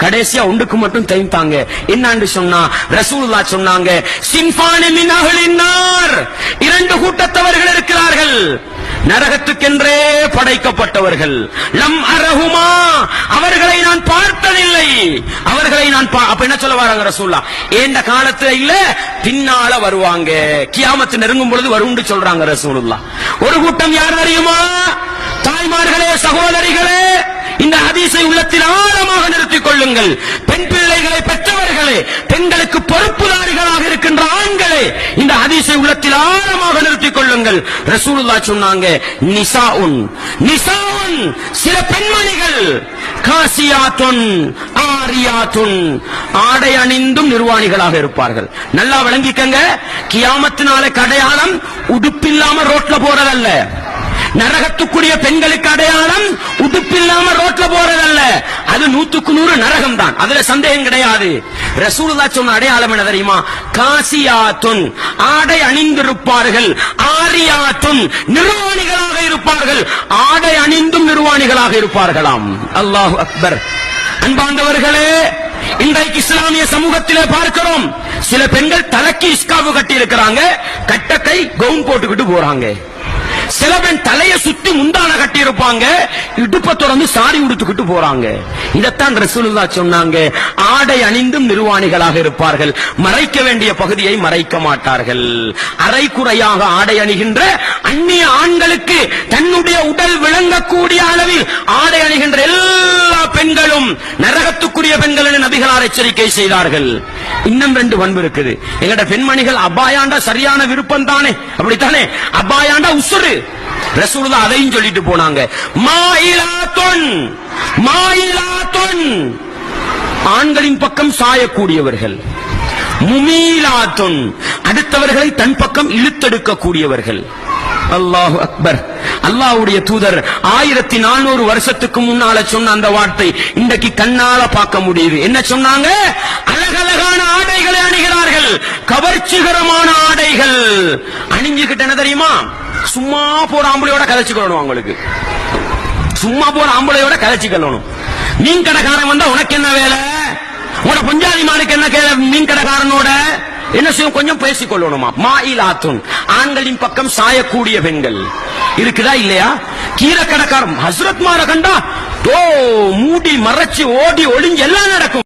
கடைசியா ஒன்றுக்கு மட்டும் தைத்தாங்க. என்னன்னு சொன்னா ரசூலுல்லாஹ் சொன்னாங்க, சின்ஃபானி மின் அஹ்லின் நார், இரண்டு கூட்டத்தவர்கள் இருக்கிறார்கள், நரகத்துக்கென்றே படைக்கப்பட்டவர்கள். லம் அரஹுமா, அவர்களை நான் பார்த்ததில்லை, அவர்களை நான் அப்ப என்ன சொல்ல வராங்க ரசூலுல்லாஹ்? ஏண்ட காலத்துல இல்ல, பின்னால வருவாங்க, கியாமத் நெருங்கும் பொழுது வரும்னு சொல்றாங்க ரசூலுல்லாஹ். ஒரு கூட்டம் யார் தெரியுமா? தாய்மார்களே, சகோதரிகளே, இந்த ஹதீஸை உள்ளத்தில் ஆழமாக நிறுத்திக் கொள்ளுங்கள். பெண் பிள்ளைகளை பெற்றவர்களே, பெண்களுக்கு பொறுப்புதாரிகளாக இருக்கின்ற ஆண்களே, இந்த ஹதீஸை உள்ளத்தில் ஆழமாக நிறுத்திக் கொள்ளுங்கள். ரசூலுல்லாஹ் சொன்னாங்க, நிசாஉன், நிசாஉன், சில பெண்மணிகள், காசியாத்துன் ஆரியாத்துன், ஆடை அணிந்தும் நிர்வாணிகளாக இருப்பார்கள். நல்லா விளங்கிக்கங்க, கியாமத்தினால அடையாளம் உடுப்பில்லாம ரோட்ல போறதல்ல. நரகத்துக்குரிய பெண்களுக்கு அடையாளம் உடுப்பில்லாம ரோட்ல போறதல்ல, அது 100% நரகம் தான், அதுல சந்தேகம் கிடையாது. ரசூலுல்லாஹ் சொன்ன அடையாளம் என்ன தெரியுமா? காசியாத்துன், ஆடை அணிந்திருப்பார்கள், ஆரியாத்துன், நிர்வாணிகளாக இருப்பார்கள், ஆடை அணிந்தும் நிர்வாணிகளாக இருப்பார்களாம். அல்லாஹு அக்பர். அன்பார்ந்தவர்களே, இன்றைக்கு இஸ்லாமிய சமூகத்திலே பார்க்கிறோம், சில பெண்கள் தலைக்கு இஸ்காவு கட்டி இருக்கிறாங்க, கட்டக்கை கவுன் போட்டுக்கிட்டு போறாங்க. சில பெண் தலையை சுத்தி முந்தான கட்டி இருப்பாங்க, இடுப்பை தொடர்ந்து சாரி உடுத்துக்கிட்டு போறாங்க. இதைத்தான் ரசூலுல்லாஹ் சொன்னாங்க, ஆடை அணிந்தும் நிர்வாணிகளாக இருப்பார்கள், மறைக்க வேண்டிய பகுதியை மறைக்க மாட்டார்கள். அரைக்குறையாக ஆடை அணிகின்ற அந்நிய ஆண்களுக்கு தன்னுடைய உடல் விளங்கக்கூடிய அளவில் ஆடை அணிகின்ற எல்லா பெண்களும் நரகத்துக்குரிய பெண்கள் என நபிகளார் எச்சரிக்கை செய்தார்கள். இன்னும் 2 பண்பு இருக்குது. எங்கட பெண்மணிகள் அபாயாண்டா சரியான விருப்பம் தானே, அப்படித்தானே? அபாயாண்டா உசுறு. ரசூலுல்லாஹ் அதையும் சொல்லிட்டு போனாங்க. மாயிலாத்துன், மாயிலாத்துன், ஆண்களின் பக்கம் சாயக்கூடியவர்கள். முமீலாத்துன், அடுத்தவர்களை தன் பக்கம் இழுத்தெடுக்கக்கூடியவர்கள். அல்லாஹு அக்பர். அல்லாஹ்வுடைய தூதர் 1400 வருஷத்துக்கு முன்னால சொன்ன அந்த வார்த்தை இன்றைக்கு கண்ணால பார்க்க முடியுது. என்ன சொன்னாங்க? அழகழகான ஆடைகளை அணிகிறார்கள், கவர்ச்சிகரமான ஆடைகள் அணிஞ்சுக்கிட்டு. என்ன தெரியுமா? சும்மா போற ஆம்பளையோட கதைச்சுக்கணும், அவங்களுக்கு சும்மா போற ஆம்பளையோட கதைச்சுக்கணும். மீன் கடைக்காரன் வந்தா உனக்கு என்ன வேலை, உன பஞ்சாதிமாருக்கு என்ன கேள, மீன் கடைக்காரனோட என்ன செய்யும், கொஞ்சம் பேசிக்கொள்ளணுமா. மாயிலாத்துன், ஆண்களின் பக்கம் சாயக்கூடிய பெண்கள் இருக்குதா இல்லையா? கீரை கடைக்காரன் ஹஸ்ரத் மார கண்டா மூடி மறைச்சு ஓடி ஒளிஞ்சு எல்லாம் நடக்கும்.